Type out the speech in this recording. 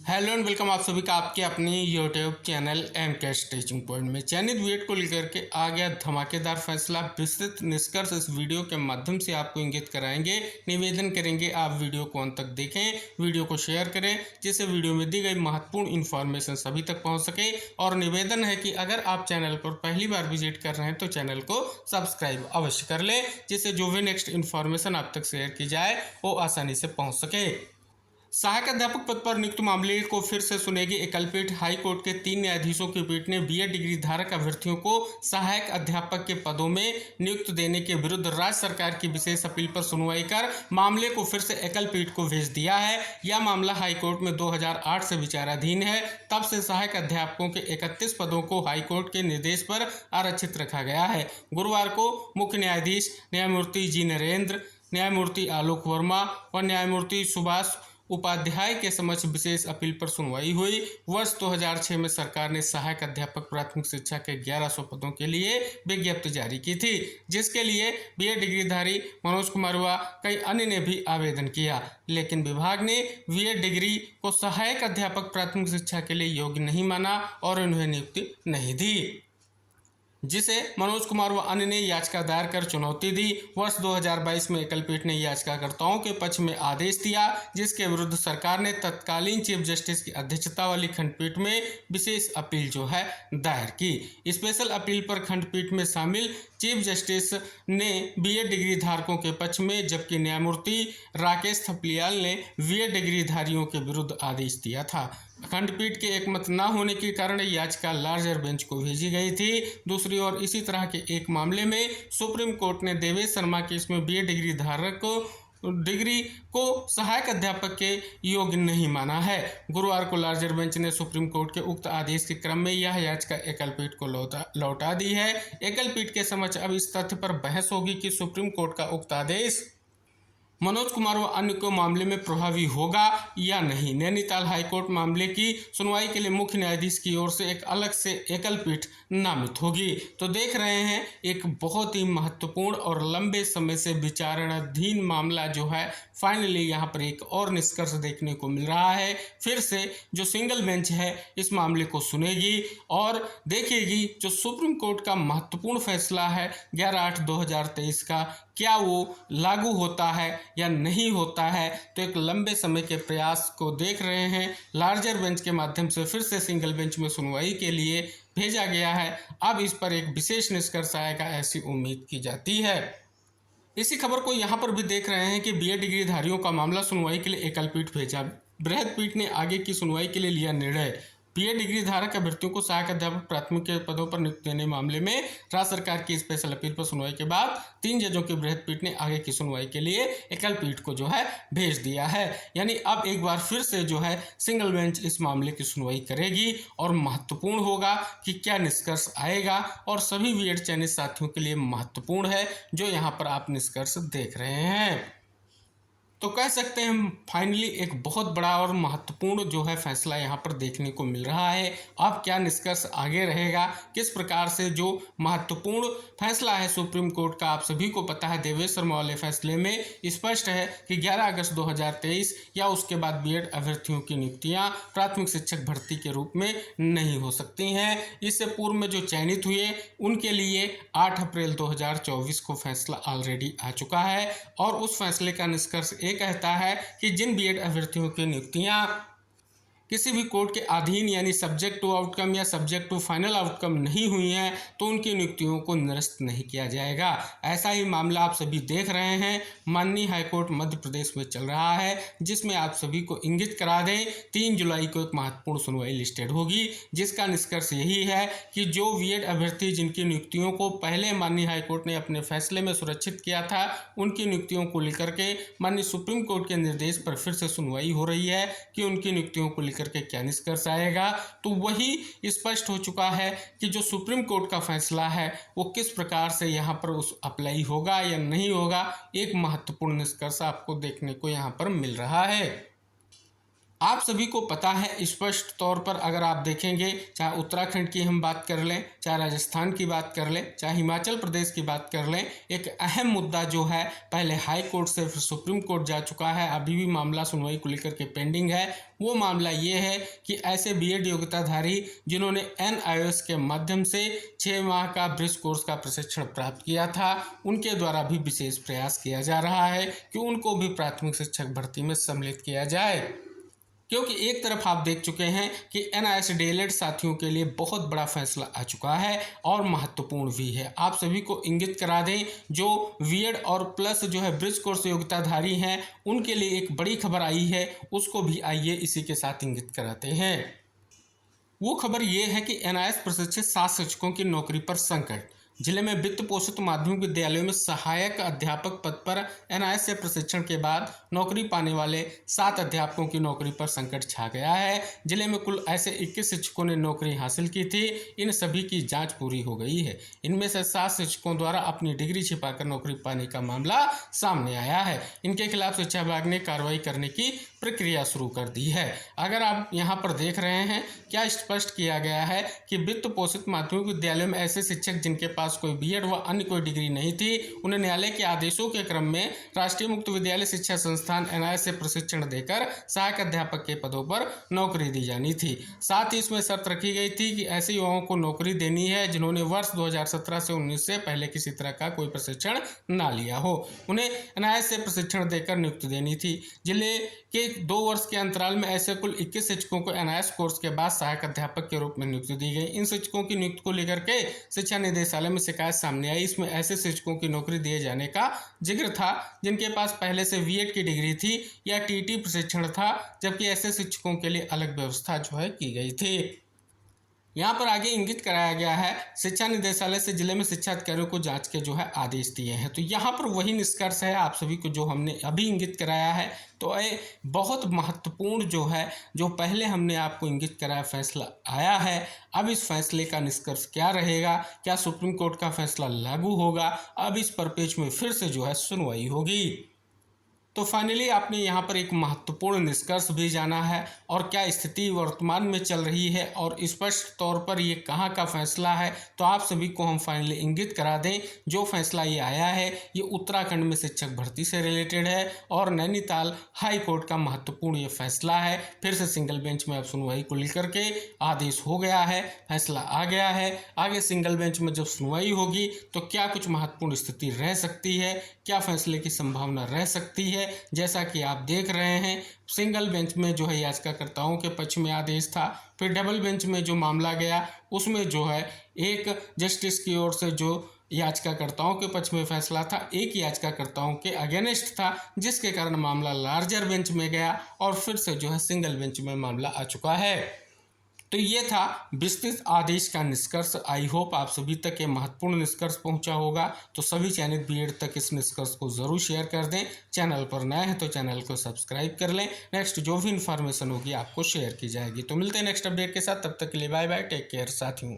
Hello and welcome आप सभी का आपके अपनी यूट्यूब चैनल एम के टीचिंग पॉइंट में चयनित बीएड को लेकर के आ गया धमाकेदार फैसला। विस्तृत निष्कर्ष इस वीडियो के माध्यम से आपको इंगित कराएंगे। निवेदन करेंगे आप वीडियो को अंत तक देखें, वीडियो को शेयर करें जिससे वीडियो में दी गई महत्वपूर्ण इन्फॉर्मेशन सभी तक पहुँच सके। और निवेदन है कि अगर आप चैनल पर पहली बार विजिट कर रहे हैं तो चैनल को सब्सक्राइब अवश्य कर लें, जिससे जो भी नेक्स्ट इन्फॉर्मेशन आप तक शेयर की जाए वो आसानी से पहुँच सके। सहायक अध्यापक पद पर नियुक्त मामले को फिर से सुनेगी एकलपीठ। हाई कोर्ट के 3 न्यायाधीशों की पीठ ने बीएड डिग्री धारक अभ्यर्थियों को सहायक अध्यापक के पदों में नियुक्त देने के विरुद्ध राज्य सरकार की विशेष अपील पर सुनवाई कर मामले को फिर से एकलपीठ को भेज दिया है। यह मामला हाई कोर्ट में 2008 से विचाराधीन है। तब से सहायक अध्यापकों के 31 पदों को हाई कोर्ट के निर्देश पर आरक्षित रखा गया है। गुरुवार को मुख्य न्यायाधीश न्यायमूर्ति जी नरेंद्र, न्यायमूर्ति आलोक वर्मा और न्यायमूर्ति सुभाष उपाध्याय के समक्ष विशेष अपील पर सुनवाई हुई। वर्ष 2006 में सरकार ने सहायक अध्यापक प्राथमिक शिक्षा के 1100 पदों के लिए विज्ञप्ति जारी की थी, जिसके लिए बीएड डिग्रीधारी मनोज कुमार व कई अन्य ने भी आवेदन किया, लेकिन विभाग ने बीएड डिग्री को सहायक अध्यापक प्राथमिक शिक्षा के लिए योग्य नहीं माना और उन्हें नियुक्ति नहीं दी, जिसे मनोज कुमार व अन्य ने याचिका दायर कर चुनौती दी। वर्ष 2022 में एकलपीठ ने याचिकाकर्ताओं के पक्ष में आदेश दिया, जिसके विरुद्ध सरकार ने तत्कालीन चीफ जस्टिस की अध्यक्षता वाली खंडपीठ में विशेष अपील दायर की। स्पेशल अपील पर खंडपीठ में शामिल चीफ जस्टिस ने बीएड डिग्री धारकों के पक्ष में, जबकि न्यायमूर्ति राकेश थपलियाल ने बीएड डिग्रीधारियों के विरुद्ध आदेश दिया था। खंडपीठ के एकमत न होने के कारण याचिका लार्जर बेंच को भेजी गई थी। दूसरी ओर इसी तरह के एक मामले में सुप्रीम कोर्ट ने देवेश शर्मा केस में बीएड डिग्री धारक डिग्री को सहायक अध्यापक के योग्य नहीं माना है। गुरुवार को लार्जर बेंच ने सुप्रीम कोर्ट के उक्त आदेश के क्रम में यह याचिका एकलपीठ को लौटा दी है। एकलपीठ के समक्ष अब इस तथ्य पर बहस होगी कि सुप्रीम कोर्ट का उक्त आदेश मनोज कुमार व अन्य को मामले में प्रभावी होगा या नहीं। नैनीताल हाईकोर्ट मामले की सुनवाई के लिए मुख्य न्यायाधीश की ओर से एक अलग से एकलपीठ नामित होगी। तो देख रहे हैं, एक बहुत ही महत्वपूर्ण और लंबे समय से विचारणाधीन मामला जो है फाइनली यहाँ पर एक और निष्कर्ष देखने को मिल रहा है। फिर से जो सिंगल बेंच है इस मामले को सुनेगी और देखेगी जो सुप्रीम कोर्ट का महत्वपूर्ण फैसला है 11/8/2023 का, क्या वो लागू होता है या नहीं होता है। तो एक लंबे समय के प्रयास को देख रहे हैं, लार्जर बेंच के माध्यम से फिर से सिंगल बेंच में सुनवाई के लिए भेजा गया है। अब इस पर एक विशेष निष्कर्ष आएगा, ऐसी उम्मीद की जाती है। इसी खबर को यहाँ पर भी देख रहे हैं कि बीएड डिग्रीधारियों का मामला सुनवाई के लिए एकलपीठ भेजा। बृहद पीठ ने आगे की सुनवाई के लिए लिया निर्णय। बीएड डिग्री धारक अभ्यर्थियों को सहायक अध्यापक प्राथमिक के पदों पर नियुक्त देने मामले में राज्य सरकार की स्पेशल अपील पर सुनवाई के बाद 3 जजों की बृहद पीठ ने आगे की सुनवाई के लिए एकल पीठ को भेज दिया है। यानी अब एक बार फिर से सिंगल बेंच इस मामले की सुनवाई करेगी और महत्वपूर्ण होगा कि क्या निष्कर्ष आएगा, और सभी बीएड चयनित साथियों के लिए महत्वपूर्ण है जो यहाँ पर आप निष्कर्ष देख रहे हैं। तो कह सकते हैं फाइनली एक बहुत बड़ा और महत्वपूर्ण फैसला यहाँ पर देखने को मिल रहा है। अब क्या निष्कर्ष आगे रहेगा, किस प्रकार से जो महत्वपूर्ण फैसला है सुप्रीम कोर्ट का, आप सभी को पता है देवेश शर्मा वाले फैसले में स्पष्ट है कि 11 अगस्त 2023 या उसके बाद बीएड अभ्यर्थियों की नियुक्तियाँ प्राथमिक शिक्षक भर्ती के रूप में नहीं हो सकती हैं। इससे पूर्व में जो चयनित हुए उनके लिए 8 अप्रैल 2024 को फैसला ऑलरेडी आ चुका है, और उस फैसले का निष्कर्ष कहता है कि जिन बीएड अभ्यर्थियों की नियुक्तियां किसी भी कोर्ट के अधीन यानी सब्जेक्ट टू आउटकम या सब्जेक्ट टू फाइनल आउटकम नहीं हुई हैं तो उनकी नियुक्तियों को निरस्त नहीं किया जाएगा। ऐसा ही मामला आप सभी देख रहे हैं, माननीय हाईकोर्ट मध्य प्रदेश में चल रहा है, जिसमें आप सभी को इंगित करा दें 3 जुलाई को एक महत्वपूर्ण सुनवाई लिस्टेड होगी, जिसका निष्कर्ष यही है कि जो बीएड अभ्यर्थी जिनकी नियुक्तियों को पहले माननीय हाईकोर्ट ने अपने फैसले में सुरक्षित किया था, उनकी नियुक्तियों को लेकर के माननीय सुप्रीम कोर्ट के निर्देश पर फिर से सुनवाई हो रही है कि उनकी नियुक्तियों को करके क्या निष्कर्ष आएगा। तो वही स्पष्ट हो चुका है कि जो सुप्रीम कोर्ट का फैसला है वो किस प्रकार से यहाँ पर उस अप्लाई होगा या नहीं होगा, एक महत्वपूर्ण निष्कर्ष आपको देखने को यहाँ पर मिल रहा है। आप सभी को पता है स्पष्ट तौर पर, अगर आप देखेंगे, चाहे उत्तराखंड की हम बात कर लें, चाहे राजस्थान की बात कर लें, चाहे हिमाचल प्रदेश की बात कर लें, एक अहम मुद्दा जो है पहले हाई कोर्ट से फिर सुप्रीम कोर्ट जा चुका है, अभी भी मामला सुनवाई को लेकर के पेंडिंग है। वो मामला ये है कि ऐसे बीएड योग्यताधारी जिन्होंने NIOS के माध्यम से 6 माह का ब्रिज कोर्स का प्रशिक्षण प्राप्त किया था, उनके द्वारा भी विशेष प्रयास किया जा रहा है कि उनको भी प्राथमिक शिक्षक भर्ती में सम्मिलित किया जाए। क्योंकि एक तरफ आप देख चुके हैं कि NIOS डीएलएड साथियों के लिए बहुत बड़ा फैसला आ चुका है और महत्वपूर्ण भी है। आप सभी को इंगित करा दें, जो बीएड और प्लस जो है ब्रिज कोर्स योग्यताधारी हैं, उनके लिए एक बड़ी खबर आई है, उसको भी आइए इसी के साथ इंगित कराते हैं। वो खबर ये है कि NIOS प्रशिक्षित 7 शिक्षकों की नौकरी पर संकट। जिले में वित्त पोषित माध्यमिक विद्यालयों में सहायक अध्यापक पद पर NIOS से प्रशिक्षण के बाद नौकरी पाने वाले 7 अध्यापकों की नौकरी पर संकट छा गया है। जिले में कुल ऐसे 21 शिक्षकों ने नौकरी हासिल की थी। इन सभी की जांच पूरी हो गई है। इनमें से 7 शिक्षकों द्वारा अपनी डिग्री छिपाकर नौकरी पाने का मामला सामने आया है। इनके खिलाफ शिक्षा विभाग ने कार्रवाई करने की प्रक्रिया शुरू कर दी है। अगर आप यहाँ पर देख रहे हैं, क्या स्पष्ट किया गया है कि वित्त पोषित माध्यमिक विद्यालय में ऐसे शिक्षक जिनके पास कोई बीएड व अन्य कोई डिग्री नहीं थी, उन्हें न्यायालय के आदेशों के क्रम में राष्ट्रीय मुक्त विद्यालय शिक्षा संस्थान NIOS से प्रशिक्षण देकर सहायक अध्यापक के पदों पर नौकरी दी जानी थी। साथ ही इसमें शर्त रखी गई थी कि ऐसे युवाओं को नौकरी देनी है जिन्होंने वर्ष 2017 से 19 से पहले किसी तरह का कोई प्रशिक्षण ना लिया हो। उन्हें NIOS से प्रशिक्षण देकर नियुक्ति देनी थी। जिले के 2 वर्ष के अंतराल में ऐसे कुल 21 शिक्षकों को NIOS कोर्स के बाद सहायक अध्यापक के रूप में नियुक्ति दी गई। इन शिक्षकों की नियुक्ति को लेकर के शिक्षा निदेशालय में शिकायत सामने आई। इसमें ऐसे शिक्षकों की नौकरी दिए जाने का जिक्र था जिनके पास पहले से बीएड की डिग्री थी या TT प्रशिक्षण था, जबकि ऐसे शिक्षकों के लिए अलग व्यवस्था जो है की गई थी। यहाँ पर आगे इंगित कराया गया है, शिक्षा निदेशालय से जिले में शिक्षा अधिकारियों को जांच के जो है आदेश दिए हैं। तो यहाँ पर वही निष्कर्ष है आप सभी को जो हमने अभी इंगित कराया है। तो ये बहुत महत्वपूर्ण जो है, जो पहले हमने आपको इंगित कराया फैसला आया है। अब इस फैसले का निष्कर्ष क्या रहेगा, क्या सुप्रीम कोर्ट का फैसला लागू होगा, अब इस परिपेक्ष में फिर से जो है सुनवाई होगी। तो फाइनली आपने यहाँ पर एक महत्वपूर्ण निष्कर्ष भी जाना है और क्या स्थिति वर्तमान में चल रही है और स्पष्ट तौर पर ये कहाँ का फैसला है। तो आप सभी को हम फाइनली इंगित करा दें, जो फैसला ये आया है ये उत्तराखंड में शिक्षक भर्ती से रिलेटेड है और नैनीताल हाई कोर्ट का महत्वपूर्ण ये फैसला है। फिर से सिंगल बेंच में अब सुनवाई को लेकर के आदेश हो गया है, फैसला आ गया है। आगे सिंगल बेंच में जब सुनवाई होगी तो क्या कुछ महत्वपूर्ण स्थिति रह सकती है, क्या फैसले की संभावना रह सकती है। जैसा कि आप देख रहे हैं, सिंगल बेंच में जो है याचिकाकर्ताओं के पक्ष में आदेश था, फिर डबल बेंच में जो मामला गया उसमें जो है एक जस्टिस की ओर से जो याचिकाकर्ताओं के पक्ष में फैसला था, एक याचिकाकर्ताओं के अगेंस्ट था, जिसके कारण मामला लार्जर बेंच में गया और फिर से जो है सिंगल बेंच में मामला आ चुका है। तो ये था विस्तृत आदेश का निष्कर्ष। आई होप आप सभी तक ये महत्वपूर्ण निष्कर्ष पहुंचा होगा। तो सभी चयनित बीएड तक इस निष्कर्ष को जरूर शेयर कर दें। चैनल पर नए हैं तो चैनल को सब्सक्राइब कर लें। नेक्स्ट जो भी इन्फॉर्मेशन होगी आपको शेयर की जाएगी। तो मिलते हैं नेक्स्ट अपडेट के साथ, तब तक के लिए बाय बाय, टेक केयर साथियों।